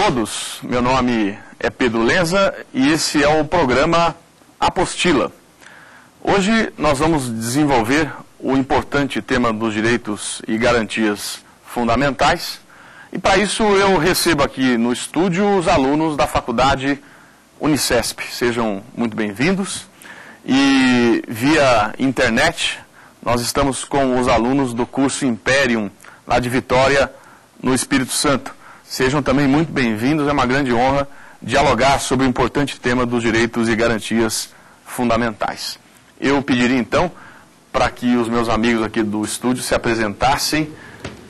todos, meu nome é Pedro Lenza e esse é o programa Apostila. Hoje nós vamos desenvolver o importante tema dos direitos e garantias fundamentais e para isso eu recebo aqui no estúdio os alunos da Faculdade Unicesp. Sejam muito bem-vindos e via internet nós estamos com os alunos do curso Imperium, lá de Vitória, no Espírito Santo. Sejam também muito bem-vindos, é uma grande honra dialogar sobre o importante tema dos direitos e garantias fundamentais. Eu pediria então para que os meus amigos aqui do estúdio se apresentassem.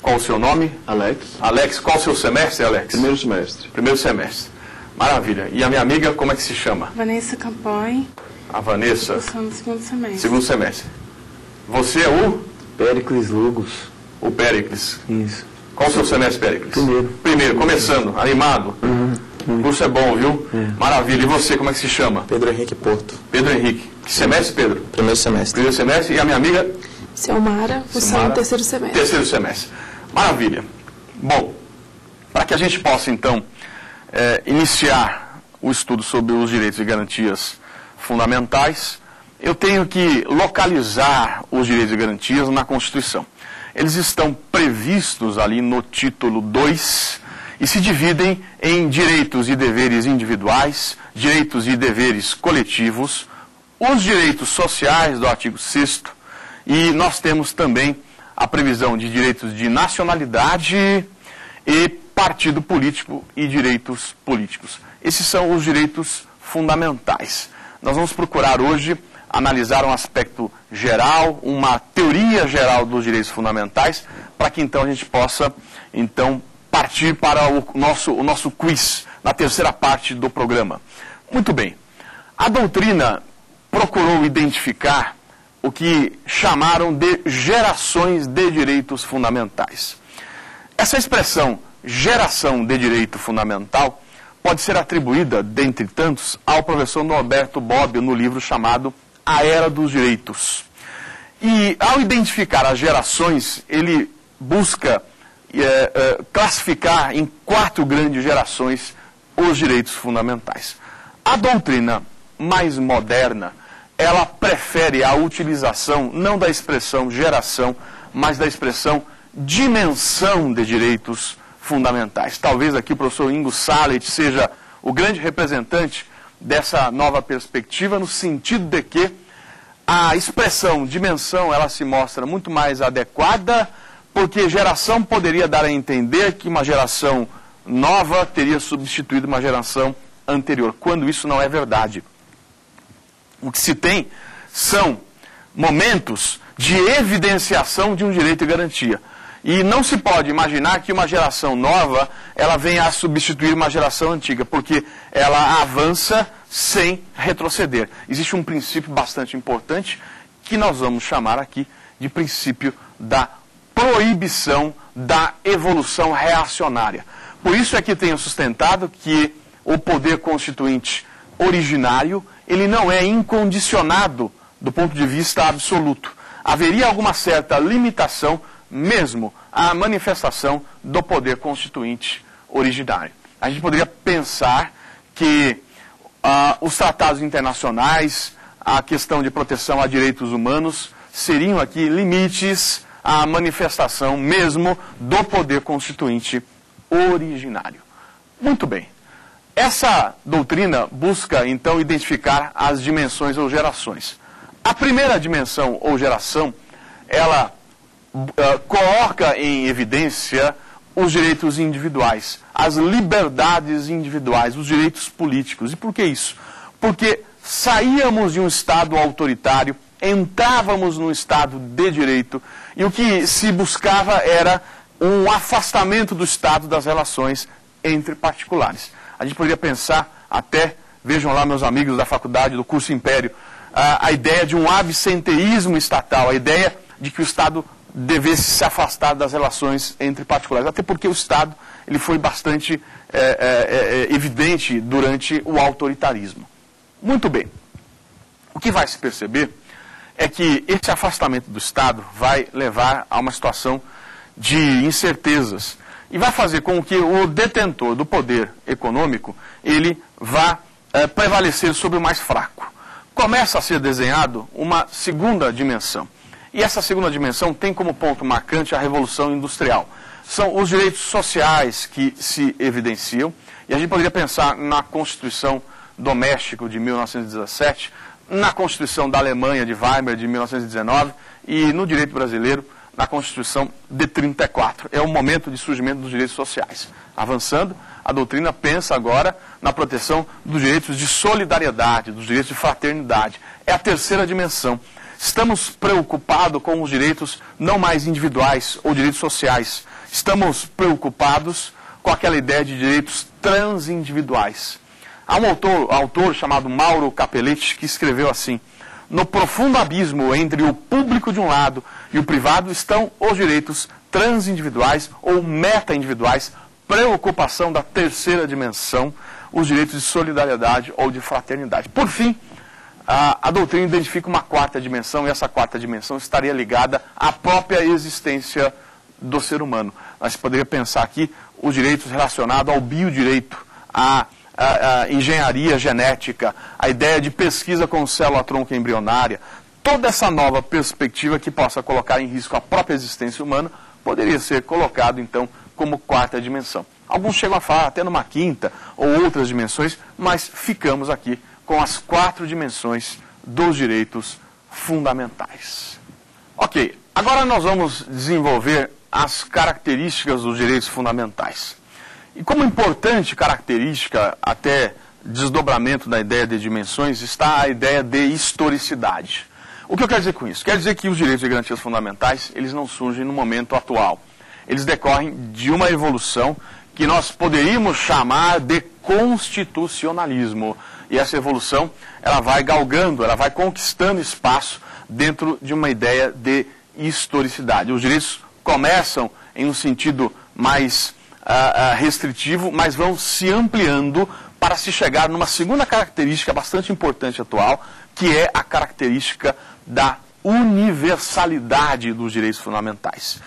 Qual o seu nome? Alex. Alex, qual o seu semestre, Alex? Primeiro semestre. Primeiro semestre. Maravilha. E a minha amiga, como é que se chama? Vanessa Campoy. A Vanessa. Eu sou no segundo semestre. Segundo semestre. Você é o? Péricles Lugos. O Péricles. Isso. Qual o seu semestre, Péricles? Primeiro. Primeiro, começando, animado. O curso é bom, viu? Maravilha. E você, como é que se chama? Pedro Henrique Porto. Pedro Henrique. Que semestre, Pedro? Primeiro semestre. Primeiro semestre. E a minha amiga? Selmara, cursando terceiro semestre. Terceiro semestre. Maravilha. Bom, para que a gente possa, então, iniciar o estudo sobre os direitos e garantias fundamentais, eu tenho que localizar os direitos e garantias na Constituição. Eles estão previstos ali no título 2 e se dividem em direitos e deveres individuais, direitos e deveres coletivos, os direitos sociais do artigo 6º, e nós temos também a previsão de direitos de nacionalidade e partido político e direitos políticos. Esses são os direitos fundamentais. Nós vamos procurar hoje analisar um aspecto geral, uma teoria geral dos direitos fundamentais, para que então a gente possa então partir para o nosso quiz, na terceira parte do programa. Muito bem. A doutrina procurou identificar o que chamaram de gerações de direitos fundamentais. Essa expressão, geração de direito fundamental, pode ser atribuída, dentre tantos, ao professor Norberto Bobbio, no livro chamado A Era dos Direitos. E, ao identificar as gerações, ele busca classificar em 4 grandes gerações os direitos fundamentais. A doutrina mais moderna, ela prefere a utilização não da expressão geração, mas da expressão dimensão de direitos fundamentais. Talvez aqui o professor Ingo Sallet seja o grande representante dessa nova perspectiva, no sentido de que a expressão dimensão ela se mostra muito mais adequada, porque geração poderia dar a entender que uma geração nova teria substituído uma geração anterior, quando isso não é verdade. O que se tem são momentos de evidenciação de um direito e garantia. E não se pode imaginar que uma geração nova ela venha a substituir uma geração antiga, porque ela avança sem retroceder. Existe um princípio bastante importante que nós vamos chamar aqui de princípio da proibição da evolução reacionária. Por isso é que tenho sustentado que o poder constituinte originário ele não é incondicionado do ponto de vista absoluto. Haveria alguma certa limitação mesmo à manifestação do poder constituinte originário. A gente poderia pensar que os tratados internacionais, a questão de proteção a direitos humanos, seriam aqui limites à manifestação mesmo do poder constituinte originário. Muito bem. Essa doutrina busca, então, identificar as dimensões ou gerações. A primeira dimensão ou geração, ela coloca em evidência os direitos individuais, as liberdades individuais, os direitos políticos. E por que isso? Porque saíamos de um Estado autoritário, entrávamos num Estado de direito, e o que se buscava era um afastamento do Estado das relações entre particulares. A gente poderia pensar até, vejam lá meus amigos da faculdade, do curso Império, a ideia de um absenteísmo estatal, a ideia de que o Estado devesse se afastar das relações entre particulares. Até porque o Estado ele foi bastante evidente durante o autoritarismo. Muito bem. O que vai se perceber é que esse afastamento do Estado vai levar a uma situação de incertezas. e vai fazer com que o detentor do poder econômico, ele vá prevalecer sobre o mais fraco. Começa a ser desenhado uma segunda dimensão. E essa segunda dimensão tem como ponto marcante a Revolução Industrial. São os direitos sociais que se evidenciam, e a gente poderia pensar na Constituição Doméstica de 1917, na Constituição da Alemanha de Weimar de 1919 e no direito brasileiro, na Constituição de 34. É o momento de surgimento dos direitos sociais. Avançando, a doutrina pensa agora na proteção dos direitos de solidariedade, dos direitos de fraternidade. É a terceira dimensão. Estamos preocupados com os direitos não mais individuais ou direitos sociais. Estamos preocupados com aquela ideia de direitos transindividuais. Há um autor chamado Mauro Capelletti que escreveu assim: no profundo abismo entre o público de um lado e o privado estão os direitos transindividuais ou meta-individuais, preocupação da terceira dimensão, os direitos de solidariedade ou de fraternidade. Por fim, a doutrina identifica uma quarta dimensão, e essa quarta dimensão estaria ligada à própria existência do ser humano. Nós poderíamos pensar aqui os direitos relacionados ao biodireito, à engenharia genética, a ideia de pesquisa com célula-tronco embrionária. Toda essa nova perspectiva que possa colocar em risco a própria existência humana poderia ser colocado, então, como quarta dimensão. Alguns chegam a falar até numa quinta ou outras dimensões, mas ficamos aqui com as 4 dimensões dos direitos fundamentais. Ok, agora nós vamos desenvolver as características dos direitos fundamentais. E como importante característica, até desdobramento da ideia de dimensões, está a ideia de historicidade. O que eu quero dizer com isso? Quer dizer que os direitos e garantias fundamentais, eles não surgem no momento atual. Eles decorrem de uma evolução que nós poderíamos chamar de constitucionalismo. E essa evolução, ela vai galgando, ela vai conquistando espaço dentro de uma ideia de historicidade. Os direitos começam em um sentido mais restritivo, mas vão se ampliando para se chegar numa segunda característica bastante importante atual, que é a característica da universalidade dos direitos fundamentais.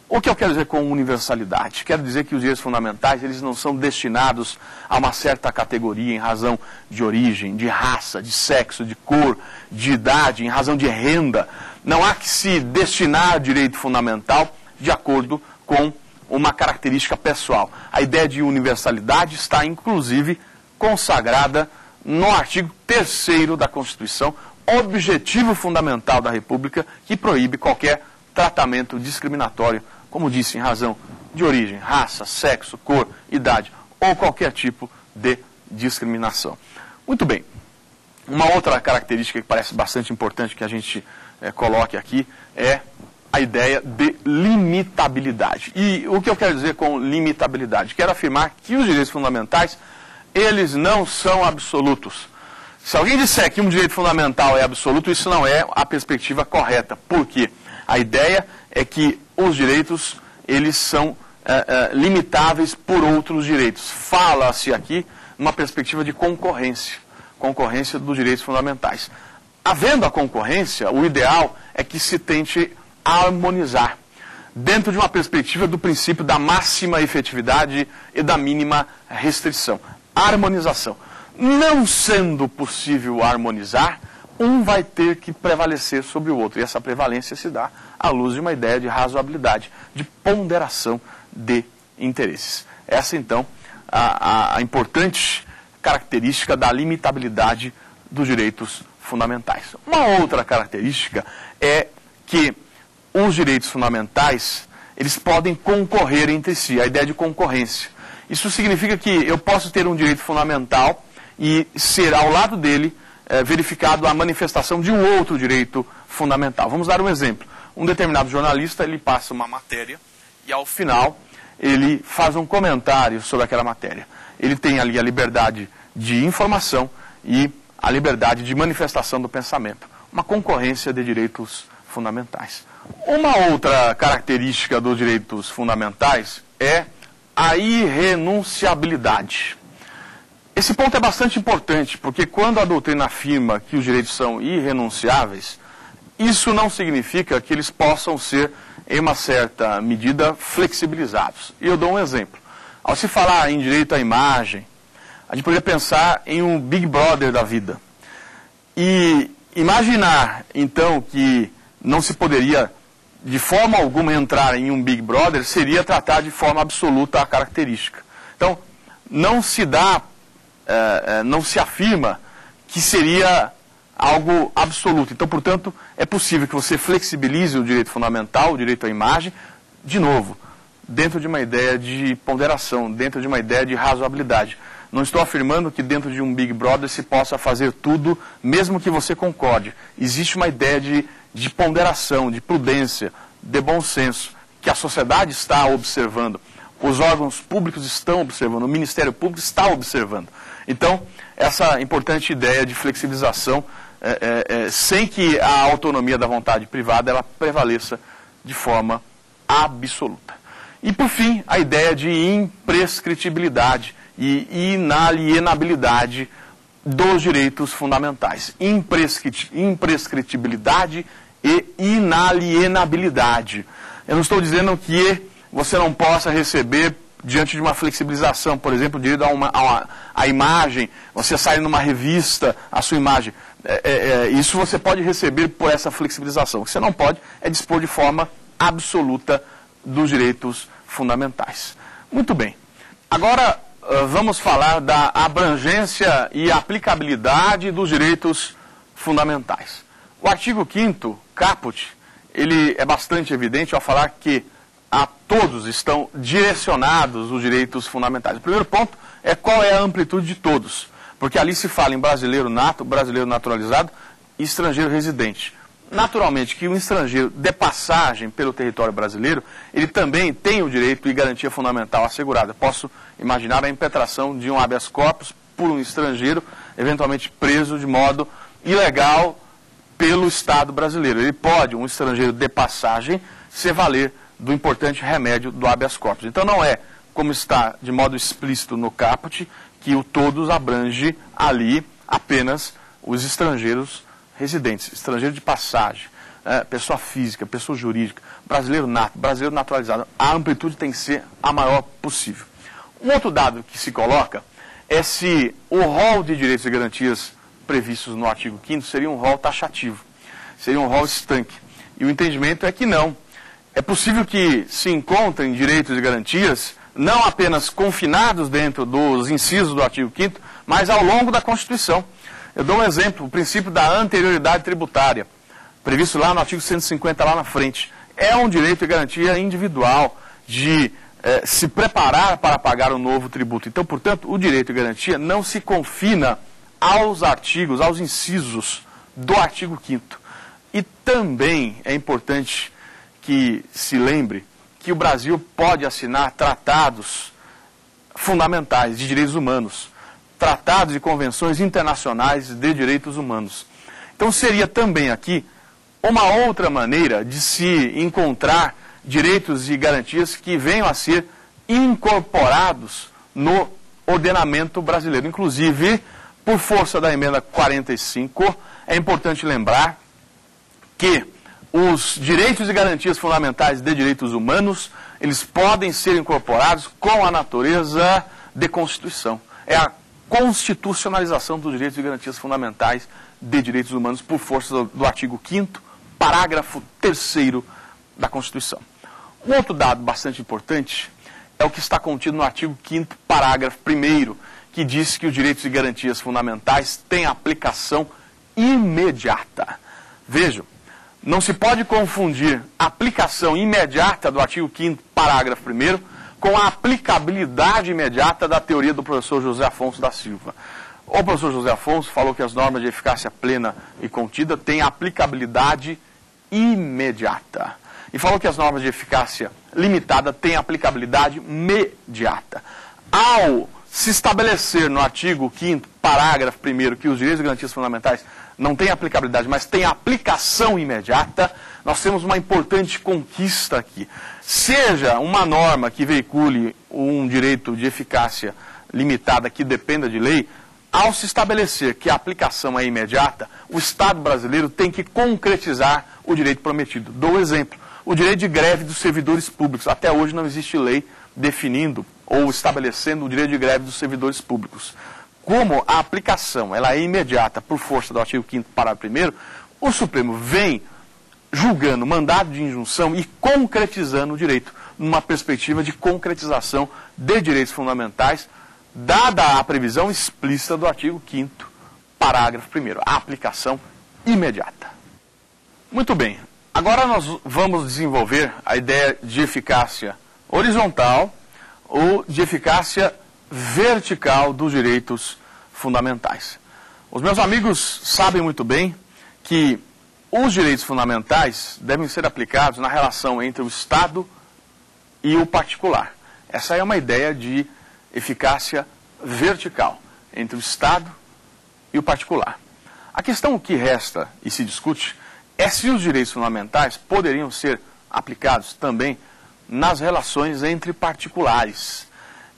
O que eu quero dizer com universalidade? Quero dizer que os direitos fundamentais, eles não são destinados a uma certa categoria em razão de origem, de raça, de sexo, de cor, de idade, em razão de renda. Não há que se destinar direito fundamental de acordo com uma característica pessoal. A ideia de universalidade está, inclusive, consagrada no artigo 3º da Constituição, objetivo fundamental da República, que proíbe qualquer tratamento discriminatório, como disse, em razão de origem, raça, sexo, cor, idade, ou qualquer tipo de discriminação. Muito bem. Uma outra característica que parece bastante importante que a gente coloque aqui é a ideia de limitabilidade. E o que eu quero dizer com limitabilidade? Quero afirmar que os direitos fundamentais, eles não são absolutos. Se alguém disser que um direito fundamental é absoluto, isso não é a perspectiva correta. Por quê? A ideia é que os direitos, eles são limitáveis por outros direitos. Fala-se aqui uma perspectiva de concorrência dos direitos fundamentais. Havendo a concorrência, o ideal é que se tente harmonizar, dentro de uma perspectiva do princípio da máxima efetividade e da mínima restrição. Harmonização. Não sendo possível harmonizar, um vai ter que prevalecer sobre o outro. E essa prevalência se dá à luz de uma ideia de razoabilidade, de ponderação de interesses. Essa, então, a importante característica da limitabilidade dos direitos fundamentais. Uma outra característica é que os direitos fundamentais, eles podem concorrer entre si, a ideia de concorrência. Isso significa que eu posso ter um direito fundamental e ser ao lado dele verificado a manifestação de um outro direito fundamental. Vamos dar um exemplo. Um determinado jornalista, ele passa uma matéria e ao final ele faz um comentário sobre aquela matéria. Ele tem ali a liberdade de informação e a liberdade de manifestação do pensamento. Uma concorrência de direitos fundamentais. Uma outra característica dos direitos fundamentais é a irrenunciabilidade. Esse ponto é bastante importante, porque quando a doutrina afirma que os direitos são irrenunciáveis, isso não significa que eles possam ser em uma certa medida, flexibilizados. E eu dou um exemplo. Ao se falar em direito à imagem, a gente poderia pensar em um Big Brother da vida. E imaginar, então, que não se poderia, de forma alguma, entrar em um Big Brother, seria tratar de forma absoluta a característica. Então, não se dá, não se afirma que seria algo absoluto. Então, portanto, é possível que você flexibilize o direito fundamental, o direito à imagem, de novo, dentro de uma ideia de ponderação, dentro de uma ideia de razoabilidade. Não estou afirmando que dentro de um Big Brother se possa fazer tudo, mesmo que você concorde. Existe uma ideia de ponderação, de prudência, de bom senso, que a sociedade está observando, os órgãos públicos estão observando, o Ministério Público está observando. Então, essa importante ideia de flexibilização, sem que a autonomia da vontade privada ela prevaleça de forma absoluta. E, por fim, a ideia de imprescritibilidade e inalienabilidade dos direitos fundamentais. Imprescritibilidade e inalienabilidade. Eu não estou dizendo que você não possa receber, diante de uma flexibilização, por exemplo, direito a imagem, você sai numa revista, a sua imagem. Isso você pode receber por essa flexibilização. O que você não pode é dispor de forma absoluta dos direitos fundamentais. Muito bem. Agora vamos falar da abrangência e aplicabilidade dos direitos fundamentais. O artigo 5º, caput, ele é bastante evidente ao falar que a todos estão direcionados os direitos fundamentais. O primeiro ponto é qual é a amplitude de todos, porque ali se fala em brasileiro nato, brasileiro naturalizado e estrangeiro residente. Naturalmente que um estrangeiro de passagem pelo território brasileiro, ele também tem o direito e garantia fundamental assegurada. Posso imaginar a impetração de um habeas corpus por um estrangeiro, eventualmente preso de modo ilegal pelo Estado brasileiro. Ele pode, um estrangeiro de passagem, se valer do importante remédio do habeas corpus. Então não é, como está de modo explícito no caput, que o todos abrange ali apenas os estrangeiros residentes, estrangeiro de passagem, pessoa física, pessoa jurídica, brasileiro nato, brasileiro naturalizado. A amplitude tem que ser a maior possível. Um outro dado que se coloca é se o rol de direitos e garantias previstos no artigo 5º seria um rol taxativo, seria um rol estanque. E o entendimento é que não. É possível que se encontrem direitos e garantias não apenas confinados dentro dos incisos do artigo 5º, mas ao longo da Constituição. Eu dou um exemplo, o princípio da anterioridade tributária, previsto lá no artigo 150, lá na frente. É um direito e garantia individual de se preparar para pagar um novo tributo. Então, portanto, o direito e garantia não se confina aos artigos, aos incisos do artigo 5º. E também é importante que se lembre que o Brasil pode assinar tratados fundamentais de direitos humanos, tratados e convenções internacionais de direitos humanos. Então seria também aqui uma outra maneira de se encontrar direitos e garantias que venham a ser incorporados no ordenamento brasileiro. Inclusive, por força da emenda 45, é importante lembrar que os direitos e garantias fundamentais de direitos humanos, eles podem ser incorporados com a natureza de Constituição. É a constitucionalização dos direitos e garantias fundamentais de direitos humanos por força do artigo 5º, parágrafo 3º da Constituição. Um outro dado bastante importante é o que está contido no artigo 5º, parágrafo 1º, que diz que os direitos e garantias fundamentais têm aplicação imediata. Vejam, não se pode confundir a aplicação imediata do artigo 5º, parágrafo 1º, com a aplicabilidade imediata da teoria do professor José Afonso da Silva. O professor José Afonso falou que as normas de eficácia plena e contida têm aplicabilidade imediata. E falou que as normas de eficácia limitada têm aplicabilidade imediata. Ao se estabelecer no artigo 5º, parágrafo 1º, que os direitos e garantias fundamentais não têm aplicabilidade, mas têm aplicação imediata, nós temos uma importante conquista aqui. Seja uma norma que veicule um direito de eficácia limitada que dependa de lei, ao se estabelecer que a aplicação é imediata, o Estado brasileiro tem que concretizar o direito prometido. Dou exemplo. o direito de greve dos servidores públicos. Até hoje não existe lei definindo ou estabelecendo o direito de greve dos servidores públicos. Como a aplicação ela é imediata por força do artigo 5º, parágrafo 1º, o Supremo vem julgando mandado de injunção e concretizando o direito, numa perspectiva de concretização de direitos fundamentais, dada a previsão explícita do artigo 5º, parágrafo 1º, a aplicação imediata. Muito bem, agora nós vamos desenvolver a ideia de eficácia horizontal ou de eficácia vertical dos direitos fundamentais. Os meus amigos sabem muito bem que os direitos fundamentais devem ser aplicados na relação entre o Estado e o particular. Essa é uma ideia de eficácia vertical entre o Estado e o particular. A questão que resta e se discute é se os direitos fundamentais poderiam ser aplicados também nas relações entre particulares.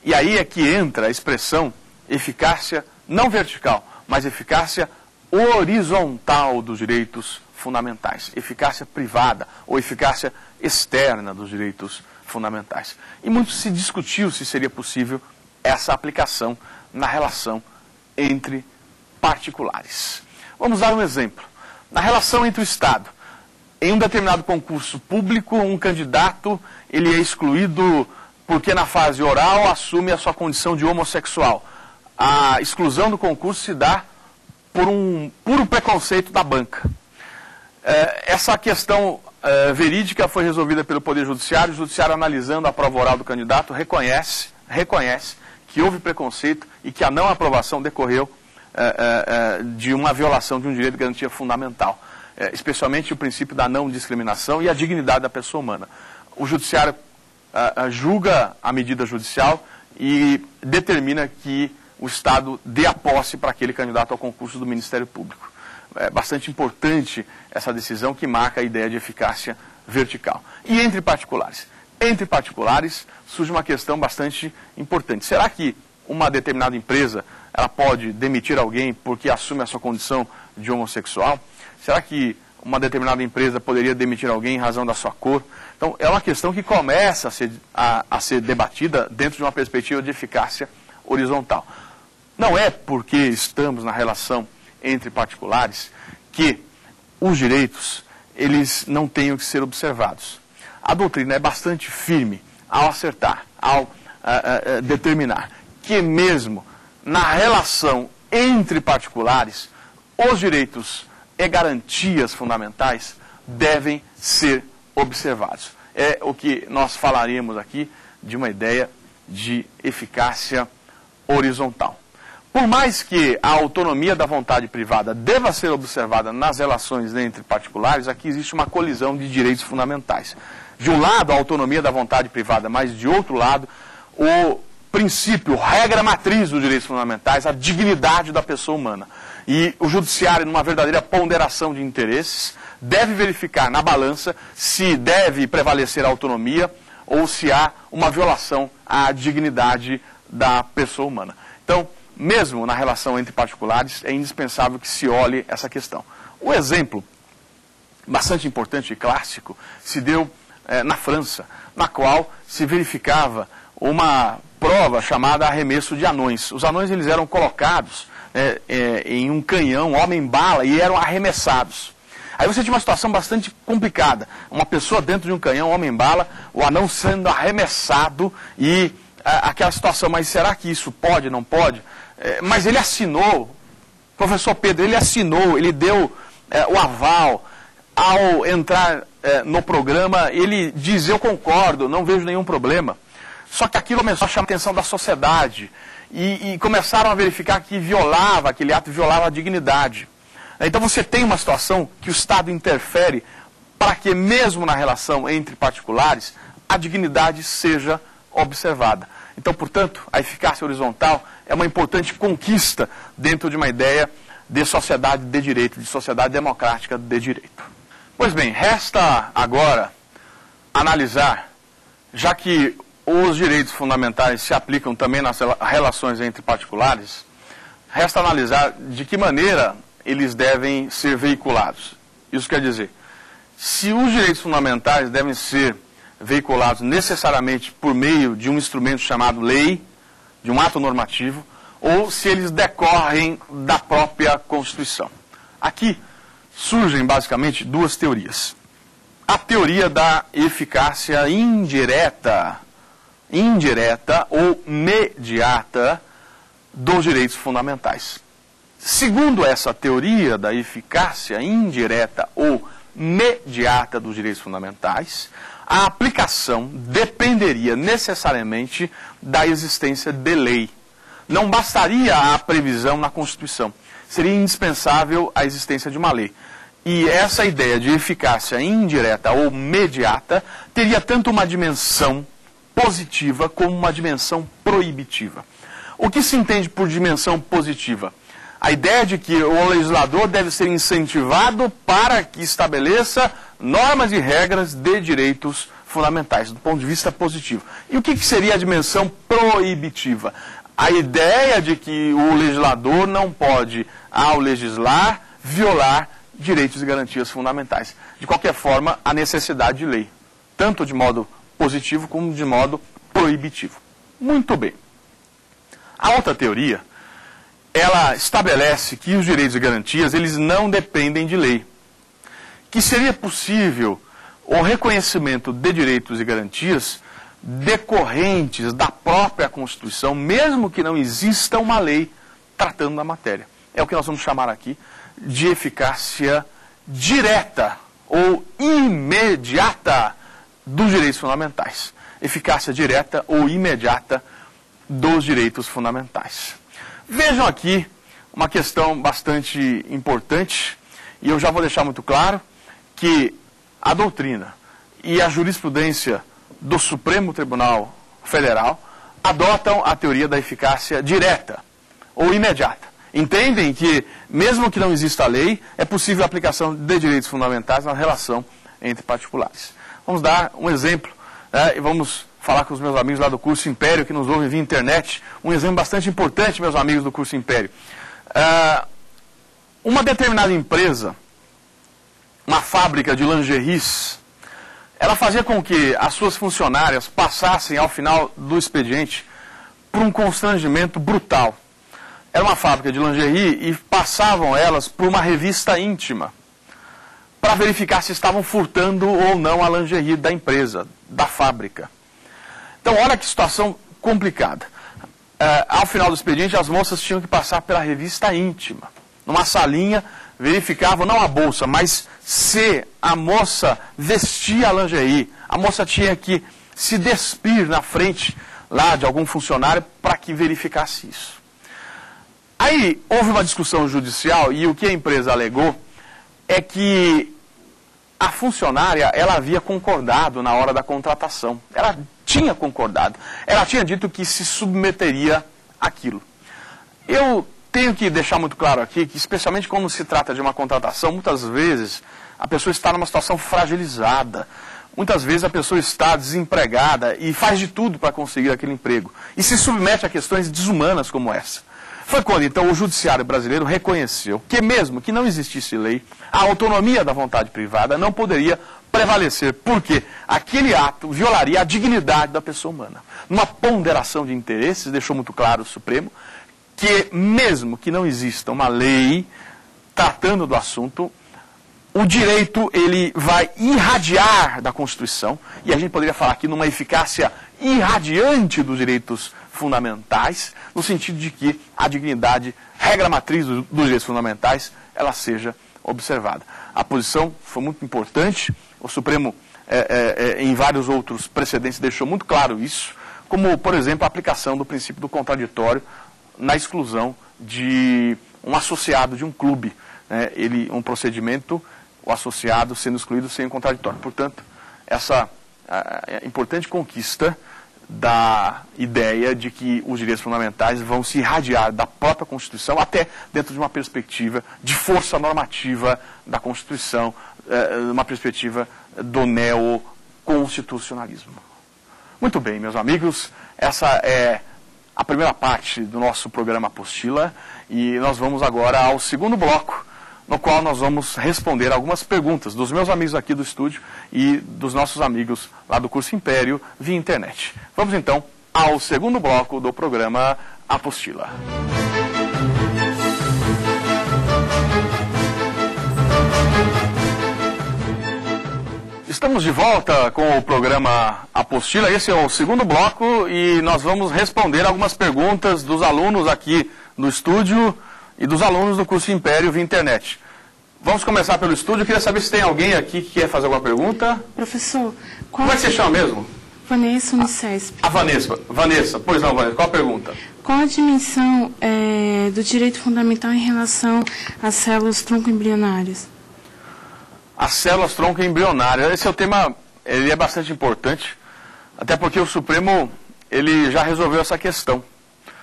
E aí é que entra a expressão eficácia não vertical, mas eficácia horizontal dos direitos fundamentais, eficácia privada ou eficácia externa dos direitos fundamentais. E muito se discutiu se seria possível essa aplicação na relação entre particulares. Vamos dar um exemplo. Na relação entre o Estado, em um determinado concurso público, um candidato ele é excluído porque na fase oral assume a sua condição de homossexual. A exclusão do concurso se dá por um puro preconceito da banca. Essa questão verídica foi resolvida pelo Poder Judiciário. O Judiciário, analisando a prova oral do candidato, reconhece que houve preconceito e que a não aprovação decorreu de uma violação de um direito de garantia fundamental, especialmente o princípio da não discriminação e a dignidade da pessoa humana. O Judiciário julga a medida judicial e determina que o Estado dê a posse para aquele candidato ao concurso do Ministério Público. É bastante importante essa decisão que marca a ideia de eficácia vertical. E entre particulares? Entre particulares surge uma questão bastante importante. Será que uma determinada empresa ela pode demitir alguém porque assume a sua condição de homossexual? Será que uma determinada empresa poderia demitir alguém em razão da sua cor? Então, é uma questão que começa a ser debatida dentro de uma perspectiva de eficácia horizontal. Não é porque estamos na relação entre particulares que os direitos eles não tenham que ser observados. A doutrina é bastante firme ao acertar, ao determinar que mesmo na relação entre particulares, os direitos e garantias fundamentais devem ser observados. É o que nós falaremos aqui de uma ideia de eficácia horizontal. Por mais que a autonomia da vontade privada deva ser observada nas relações entre particulares, aqui existe uma colisão de direitos fundamentais. De um lado, a autonomia da vontade privada, mas de outro lado, o princípio, regra matriz dos direitos fundamentais, a dignidade da pessoa humana. E o judiciário, numa verdadeira ponderação de interesses, deve verificar na balança se deve prevalecer a autonomia ou se há uma violação à dignidade da pessoa humana. Então, mesmo na relação entre particulares, é indispensável que se olhe essa questão. O exemplo bastante importante e clássico se deu na França, na qual se verificava uma prova chamada arremesso de anões. Os anões eles eram colocados em um canhão, homem-bala, e eram arremessados. Aí você tinha uma situação bastante complicada. Uma pessoa dentro de um canhão, homem-bala, o anão sendo arremessado e aquela situação, mas será que isso pode, não pode? Mas ele assinou, professor Pedro, ele assinou, ele deu o aval. Ao entrar no programa, ele diz, eu concordo, não vejo nenhum problema. Só que aquilo começou a chamar a atenção da sociedade e começaram a verificar que aquele ato violava a dignidade. Então você tem uma situação que o Estado interfere para que mesmo na relação entre particulares, a dignidade seja observada. Então, portanto, a eficácia horizontal é uma importante conquista dentro de uma ideia de sociedade de direito, de sociedade democrática de direito. Pois bem, resta agora analisar, já que os direitos fundamentais se aplicam também nas relações entre particulares, resta analisar de que maneira eles devem ser veiculados. Isso quer dizer, se os direitos fundamentais devem ser veiculados necessariamente por meio de um instrumento chamado lei, de um ato normativo, ou se eles decorrem da própria Constituição. Aqui surgem basicamente duas teorias. A teoria da eficácia indireta ou mediata dos direitos fundamentais. Segundo essa teoria da eficácia indireta ou mediata dos direitos fundamentais, a aplicação dependeria necessariamente da existência de lei. Não bastaria a previsão na Constituição. Seria indispensável a existência de uma lei. E essa ideia de eficácia indireta ou mediata teria tanto uma dimensão positiva como uma dimensão proibitiva. O que se entende por dimensão positiva? A ideia de que o legislador deve ser incentivado para que estabeleça normas e regras de direitos fundamentais, do ponto de vista positivo. E o que seria a dimensão proibitiva? A ideia de que o legislador não pode, ao legislar, violar direitos e garantias fundamentais. De qualquer forma, a necessidade de lei, tanto de modo positivo como de modo proibitivo. Muito bem. A outra teoria, ela estabelece que os direitos e garantias, eles não dependem de lei. Que seria possível o reconhecimento de direitos e garantias decorrentes da própria Constituição, mesmo que não exista uma lei tratando da matéria. É o que nós vamos chamar aqui de eficácia direta ou imediata dos direitos fundamentais. Eficácia direta ou imediata dos direitos fundamentais. Vejam aqui uma questão bastante importante, e eu já vou deixar muito claro que a doutrina e a jurisprudência do Supremo Tribunal Federal adotam a teoria da eficácia direta ou imediata. Entendem que, mesmo que não exista lei, é possível a aplicação de direitos fundamentais na relação entre particulares. Vamos dar um exemplo, e vamos falar com os meus amigos lá do Curso Império, que nos ouvem via internet. Um exemplo bastante importante, meus amigos do Curso Império. Uma determinada empresa, uma fábrica de lingeries, ela fazia com que as suas funcionárias passassem, ao final do expediente, por um constrangimento brutal. Era uma fábrica de lingerie e passavam elas por uma revista íntima para verificar se estavam furtando ou não a lingerie da empresa, da fábrica. Então, olha que situação complicada. Ao final do expediente, as moças tinham que passar pela revista íntima. Numa salinha, verificavam não a bolsa, mas se a moça vestia a lingerie. A moça tinha que se despir na frente lá de algum funcionário para que verificasse isso. Aí houve uma discussão judicial e o que a empresa alegou é que a funcionária, ela havia concordado na hora da contratação. Ela tinha concordado. Ela tinha dito que se submeteria àquilo. Eu tenho que deixar muito claro aqui que, especialmente quando se trata de uma contratação, muitas vezes a pessoa está numa situação fragilizada. Muitas vezes a pessoa está desempregada e faz de tudo para conseguir aquele emprego. E se submete a questões desumanas como essa. Foi quando, então, o judiciário brasileiro reconheceu que, mesmo que não existisse lei, a autonomia da vontade privada não poderia prevalecer, porque aquele ato violaria a dignidade da pessoa humana. Numa ponderação de interesses, deixou muito claro o Supremo, que mesmo que não exista uma lei tratando do assunto, o direito ele vai irradiar da Constituição, e a gente poderia falar aqui numa eficácia irradiante dos direitos fundamentais, no sentido de que a dignidade, regra matriz dos direitos fundamentais, ela seja observada. A posição foi muito importante, o Supremo, em vários outros precedentes, deixou muito claro isso, como, por exemplo, a aplicação do princípio do contraditório na exclusão de um associado de um clube. Um procedimento, o associado sendo excluído sem contraditório. Portanto, essa importante conquista da ideia de que os direitos fundamentais vão se irradiar da própria Constituição, até dentro de uma perspectiva de força normativa da Constituição, uma perspectiva do neoconstitucionalismo. Muito bem, meus amigos, essa é a primeira parte do nosso programa Apostila, e nós vamos agora ao segundo bloco, no qual nós vamos responder algumas perguntas dos meus amigos aqui do estúdio e dos nossos amigos lá do Curso Império via internet. Vamos então ao segundo bloco do programa Apostila. Estamos de volta com o programa Apostila. Esse é o segundo bloco e nós vamos responder algumas perguntas dos alunos aqui do estúdio e dos alunos do Curso Império via internet. Vamos começar pelo estúdio. Eu queria saber se tem alguém aqui que quer fazer alguma pergunta. Professor, como é que você chama mesmo? Vanessa Unicesp. A Vanessa. Vanessa, pois não, Vanessa, qual a pergunta? Qual a dimensão do direito fundamental em relação às células tronco-embrionárias? As células tronco-embrionárias. Esse é o tema, ele é bastante importante, até porque o Supremo, ele já resolveu essa questão.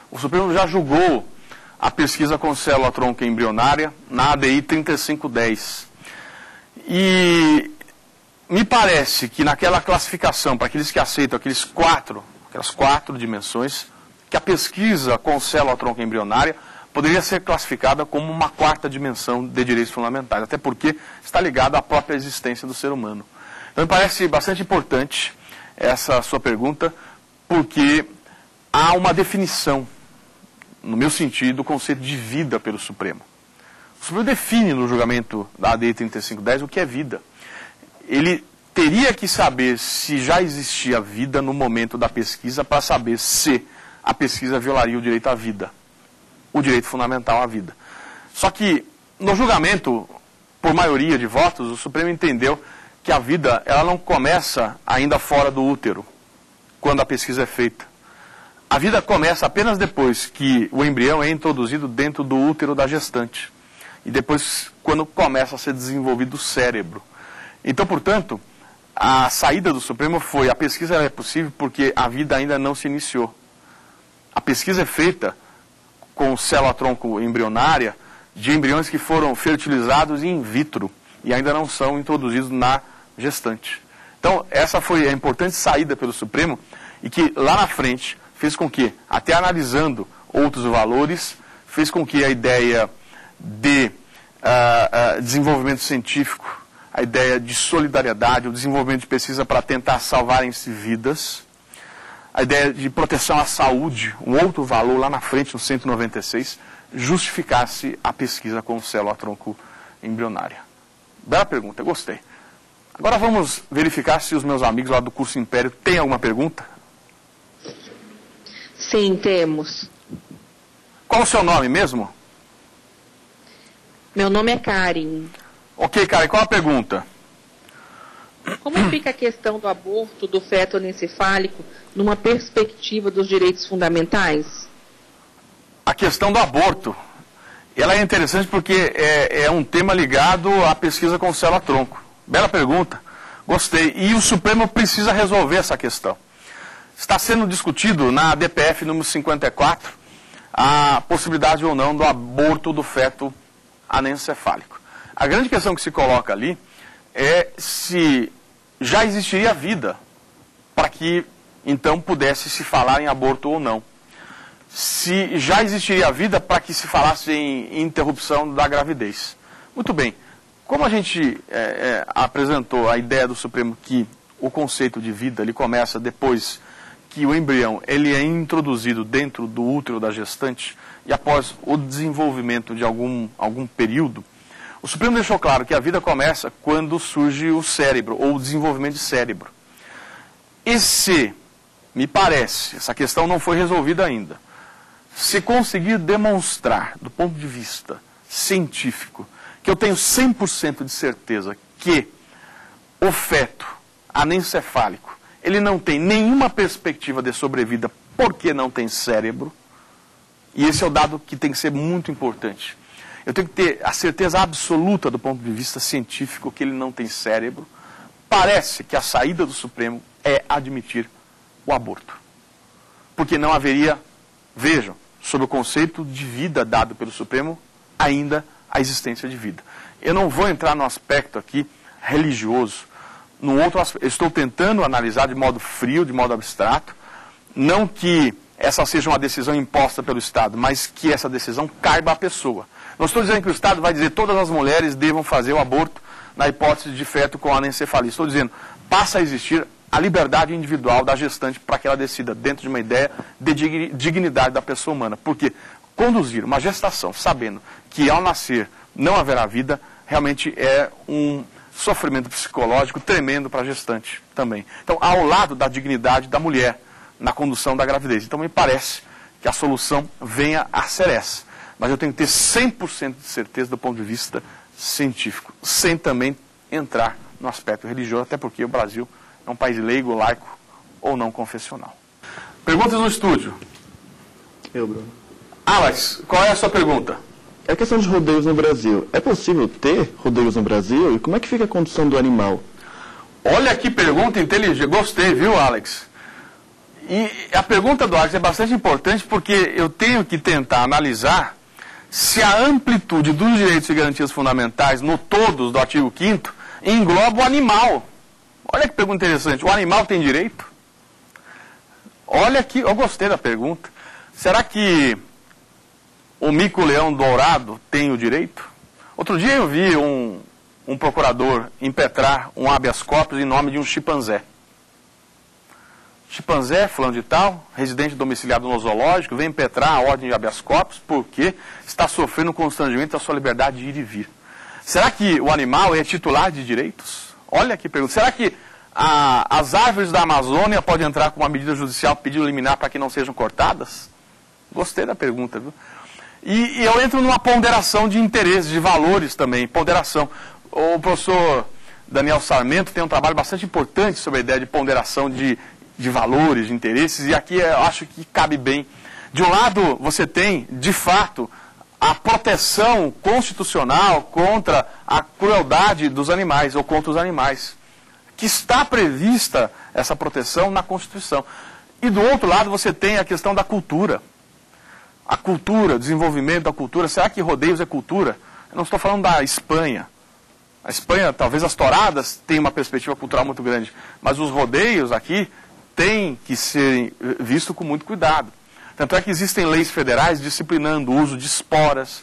O Supremo já julgou a pesquisa com célula tronco-embrionária na ADI 3510. E me parece que naquela classificação, para aqueles que aceitam aquelas quatro dimensões, que a pesquisa com célula tronco-embrionária poderia ser classificada como uma quarta dimensão de direitos fundamentais, até porque está ligada à própria existência do ser humano. Então, me parece bastante importante essa sua pergunta, porque há uma definição, no meu sentido, do conceito de vida pelo Supremo. O Supremo define no julgamento da ADI 3510 o que é vida. Ele teria que saber se já existia vida no momento da pesquisa para saber se a pesquisa violaria o direito à vida, o direito fundamental à vida. Só que, no julgamento, por maioria de votos, o Supremo entendeu que a vida ela não começa ainda fora do útero, quando a pesquisa é feita. A vida começa apenas depois que o embrião é introduzido dentro do útero da gestante. E depois, quando começa a ser desenvolvido o cérebro. Então, portanto, a saída do Supremo foi: a pesquisa é possível porque a vida ainda não se iniciou. A pesquisa é feita com célula tronco embrionária de embriões que foram fertilizados in vitro e ainda não são introduzidos na gestante. Então, essa foi a importante saída pelo Supremo e que lá na frente fez com que, até analisando outros valores, fez com que a ideia de desenvolvimento científico, a ideia de solidariedade, o desenvolvimento de pesquisa para tentar salvarem-se vidas, a ideia de proteção à saúde, um outro valor lá na frente, no 196, justificasse a pesquisa com célula tronco embrionária. Bela pergunta, gostei. Agora vamos verificar se os meus amigos lá do Curso Império têm alguma pergunta. Sim, temos. Qual o seu nome mesmo? Meu nome é Karen. Ok, Karen, qual a pergunta? Como fica a questão do aborto do feto anencefálico numa perspectiva dos direitos fundamentais? A questão do aborto, ela é interessante porque é um tema ligado à pesquisa com célula tronco. Bela pergunta, gostei. E o Supremo precisa resolver essa questão. Está sendo discutido na DPF número 54 a possibilidade ou não do aborto do feto anencefálico. A grande questão que se coloca ali é se já existiria vida para que então pudesse se falar em aborto ou não. Se já existiria vida para que se falasse em interrupção da gravidez. Muito bem, como a gente apresentou a ideia do Supremo que o conceito de vida ele começa depois que o embrião ele é introduzido dentro do útero da gestante e após o desenvolvimento de algum período, o Supremo deixou claro que a vida começa quando surge o cérebro, ou o desenvolvimento de cérebro. E se, me parece, essa questão não foi resolvida ainda, se conseguir demonstrar, do ponto de vista científico, que eu tenho 100% de certeza que o feto anencefálico, ele não tem nenhuma perspectiva de sobrevida porque não tem cérebro, e esse é o dado que tem que ser muito importante. Eu tenho que ter a certeza absoluta do ponto de vista científico que ele não tem cérebro. Parece que a saída do Supremo é admitir o aborto. Porque não haveria, vejam, sob o conceito de vida dado pelo Supremo, ainda a existência de vida. Eu não vou entrar no aspecto aqui religioso. No outro aspecto, eu estou tentando analisar de modo frio, de modo abstrato, não que essa seja uma decisão imposta pelo Estado, mas que essa decisão caiba à pessoa. Não estou dizendo que o Estado vai dizer que todas as mulheres devam fazer o aborto na hipótese de feto com anencefalia. Estou dizendo, passa a existir a liberdade individual da gestante para que ela decida dentro de uma ideia de dignidade da pessoa humana. Porque conduzir uma gestação sabendo que ao nascer não haverá vida, realmente é um sofrimento psicológico tremendo para a gestante também. Então, ao lado da dignidade da mulher na condução da gravidez. Então, me parece que a solução venha a ser essa. Mas eu tenho que ter 100% de certeza do ponto de vista científico, sem também entrar no aspecto religioso, até porque o Brasil é um país leigo, laico ou não confessional. Perguntas no estúdio. Bruno. Alex, qual é a sua pergunta? É a questão de rodeios no Brasil. É possível ter rodeios no Brasil? E como é que fica a condução do animal? Olha que pergunta inteligente. Gostei, viu, Alex? E a pergunta do Alex é bastante importante porque eu tenho que tentar analisar se a amplitude dos direitos e garantias fundamentais no todos do artigo 5º engloba o animal. Olha que pergunta interessante. O animal tem direito? Olha que... Eu gostei da pergunta. Será que o mico-leão dourado tem o direito? Outro dia eu vi um procurador impetrar um habeas corpus em nome de um chimpanzé. Chimpanzé, fulano de tal, residente domiciliado no zoológico, vem impetrar a ordem de habeas corpus porque está sofrendo um constrangimento da sua liberdade de ir e vir. Será que o animal é titular de direitos? Olha que pergunta. Será que as árvores da Amazônia podem entrar com uma medida judicial pedindo liminar para que não sejam cortadas? Gostei da pergunta, viu? E eu entro numa ponderação de interesses, de valores também, ponderação. O professor Daniel Sarmento tem um trabalho bastante importante sobre a ideia de ponderação de valores, de interesses, e aqui eu acho que cabe bem. De um lado, você tem, de fato, a proteção constitucional contra a crueldade dos animais, ou contra os animais, que está prevista essa proteção na Constituição. E do outro lado, você tem a questão da cultura. A cultura, o desenvolvimento da cultura. Será que rodeios é cultura? Eu não estou falando da Espanha. A Espanha, talvez as touradas tenham uma perspectiva cultural muito grande, mas os rodeios aqui têm que ser vistos com muito cuidado. Tanto é que existem leis federais disciplinando o uso de esporas,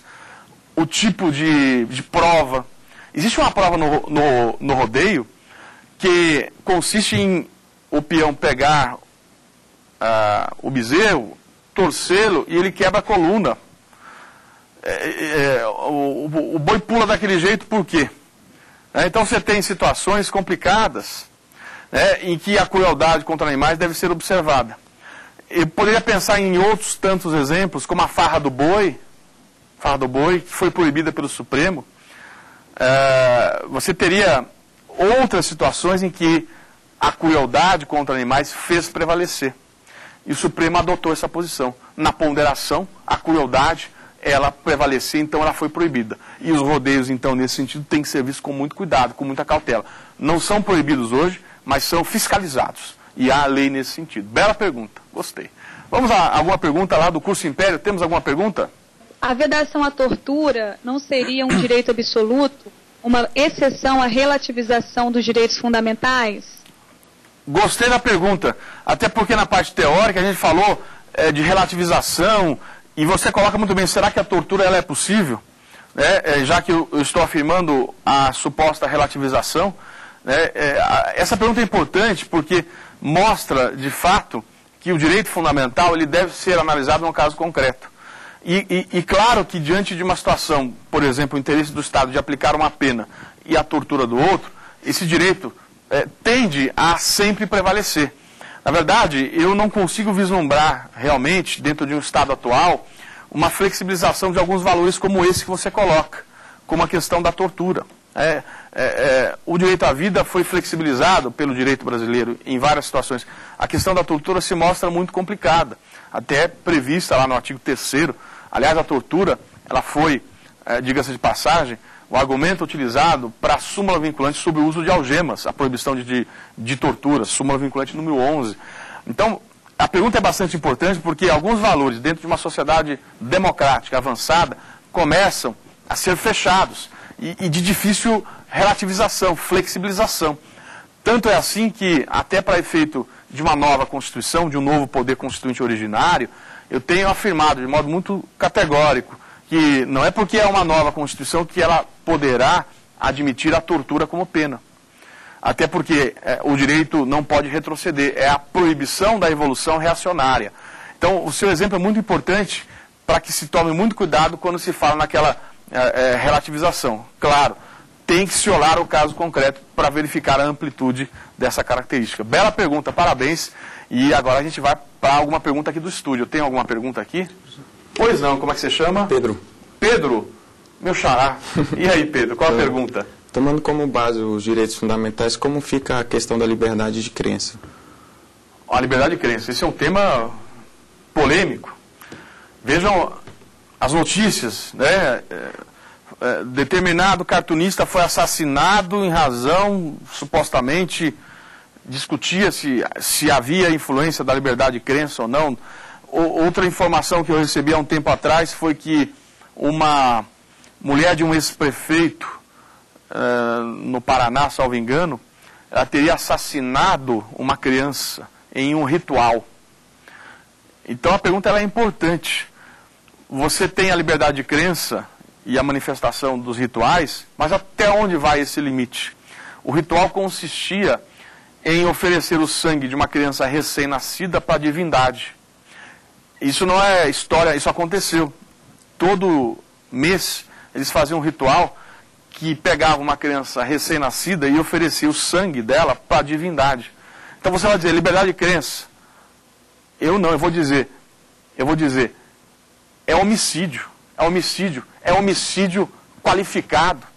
o tipo de prova. Existe uma prova no rodeio que consiste em o peão pegar o bezerro, torcê-lo e ele quebra a coluna. O boi pula daquele jeito por quê? Então você tem situações complicadas, em que a crueldade contra animais deve ser observada. Eu poderia pensar em outros tantos exemplos, como a farra do boi, que foi proibida pelo Supremo. Você teria outras situações em que a crueldade contra animais fez prevalecer. E o Supremo adotou essa posição. Na ponderação, a crueldade, ela prevalecia, então ela foi proibida. E os rodeios, então, nesse sentido, têm que ser vistos com muito cuidado, com muita cautela. Não são proibidos hoje, mas são fiscalizados. E há a lei nesse sentido. Bela pergunta, gostei. Vamos a alguma pergunta lá do curso Império? Temos alguma pergunta? A vedação à tortura não seria um direito absoluto, uma exceção à relativização dos direitos fundamentais? Gostei da pergunta, até porque na parte teórica a gente falou de relativização, e você coloca muito bem, será que a tortura ela é possível? Já que eu estou afirmando a suposta relativização, essa pergunta é importante porque mostra, de fato, que o direito fundamental ele deve ser analisado num caso concreto. E claro que diante de uma situação, por exemplo, o interesse do Estado de aplicar uma pena e a tortura do outro, esse direito tende a sempre prevalecer. Na verdade, eu não consigo vislumbrar realmente, dentro de um Estado atual, uma flexibilização de alguns valores como esse que você coloca, como a questão da tortura. O direito à vida foi flexibilizado pelo direito brasileiro em várias situações. A questão da tortura se mostra muito complicada, até prevista lá no artigo 3º. Aliás, a tortura, ela foi, diga-se de passagem, o argumento utilizado para a súmula vinculante sobre o uso de algemas, a proibição de tortura, súmula vinculante número 11. Então, a pergunta é bastante importante porque alguns valores dentro de uma sociedade democrática avançada começam a ser fechados e de difícil relativização, flexibilização. Tanto é assim que, até para efeito de uma nova Constituição, de um novo poder constituinte originário, eu tenho afirmado de modo muito categórico que não é porque é uma nova Constituição que ela poderá admitir a tortura como pena. Até porque o direito não pode retroceder, é a proibição da evolução reacionária. Então, o seu exemplo é muito importante para que se tome muito cuidado quando se fala naquela relativização. Claro, tem que se olhar o caso concreto para verificar a amplitude dessa característica. Bela pergunta, parabéns. E agora a gente vai para alguma pergunta aqui do estúdio. Tem alguma pergunta aqui? Pois não, como é que você chama? Pedro. Pedro? Meu xará. E aí, Pedro, qual a pergunta? Tomando como base os direitos fundamentais, como fica a questão da liberdade de crença? A liberdade de crença, esse é um tema polêmico. Vejam as notícias, né? Determinado cartunista foi assassinado em razão, supostamente, discutia se havia influência da liberdade de crença ou não. Outra informação que eu recebi há um tempo atrás foi que uma mulher de um ex-prefeito no Paraná, salvo engano, ela teria assassinado uma criança em um ritual. Então a pergunta ela é importante. Você tem a liberdade de crença e a manifestação dos rituais, mas até onde vai esse limite? O ritual consistia em oferecer o sangue de uma criança recém-nascida para a divindade. Isso não é história, isso aconteceu. Todo mês eles faziam um ritual que pegava uma criança recém-nascida e oferecia o sangue dela para a divindade. Então você vai dizer, liberdade de crença. Eu não, eu vou dizer, é homicídio, é homicídio qualificado.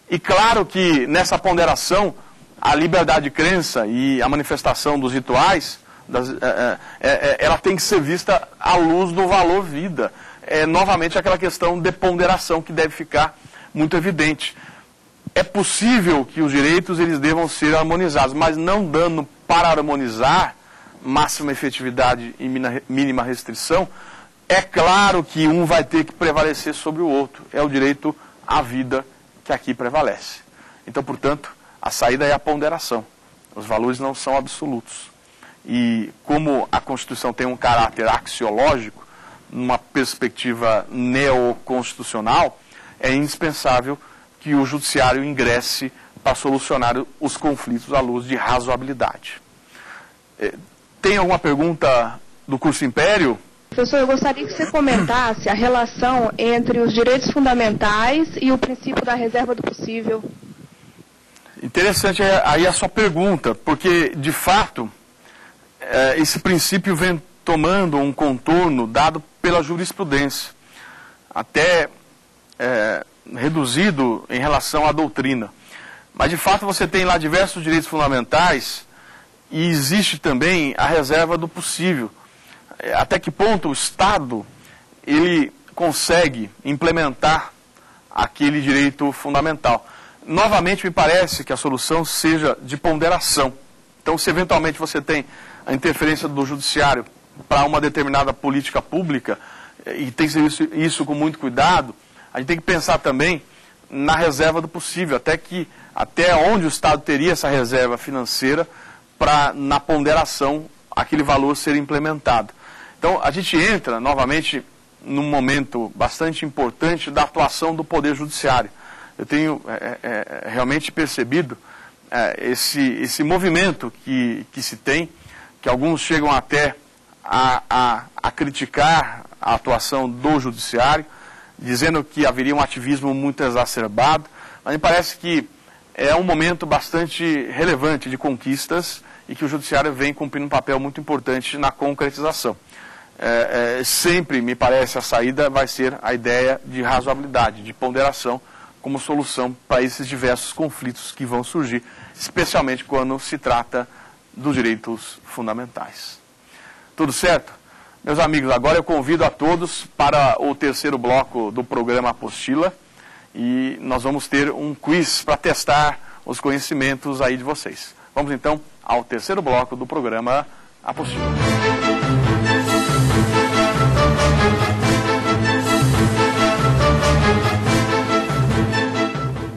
E claro que nessa ponderação, a liberdade de crença e a manifestação dos rituais, ela tem que ser vista à luz do valor vida. É novamente aquela questão de ponderação que deve ficar muito evidente. É possível que os direitos eles devam ser harmonizados, mas não dando para harmonizar máxima efetividade e mínima restrição, é claro que um vai ter que prevalecer sobre o outro. É o direito à vida que aqui prevalece. Então, portanto, a saída é a ponderação. Os valores não são absolutos. E como a Constituição tem um caráter axiológico, numa perspectiva neoconstitucional, é indispensável que o judiciário ingresse para solucionar os conflitos à luz de razoabilidade. Tem alguma pergunta do curso Império? Professor, eu gostaria que você comentasse a relação entre os direitos fundamentais e o princípio da reserva do possível. Interessante aí a sua pergunta, porque, de fato, esse princípio vem tomando um contorno dado pela jurisprudência, até reduzido em relação à doutrina. Mas, de fato, você tem lá diversos direitos fundamentais e existe também a reserva do possível. Até que ponto o Estado ele consegue implementar aquele direito fundamental. Novamente, me parece que a solução seja de ponderação. Então, se eventualmente você tem a interferência do judiciário para uma determinada política pública, e tem que ser isso com muito cuidado, a gente tem que pensar também na reserva do possível, até onde o Estado teria essa reserva financeira para, na ponderação, aquele valor ser implementado. Então, a gente entra, novamente, num momento bastante importante da atuação do Poder Judiciário. Eu tenho realmente percebido esse movimento que se tem, que alguns chegam até a criticar a atuação do Judiciário, dizendo que haveria um ativismo muito exacerbado. Mas me parece que é um momento bastante relevante de conquistas e que o Judiciário vem cumprindo um papel muito importante na concretização. Sempre, me parece, a saída vai ser a ideia de razoabilidade, de ponderação, como solução para esses diversos conflitos que vão surgir, especialmente quando se trata dos direitos fundamentais. Tudo certo? Meus amigos, agora eu convido a todos para o terceiro bloco do programa Apostila e nós vamos ter um quiz para testar os conhecimentos aí de vocês. Vamos então ao terceiro bloco do programa Apostila.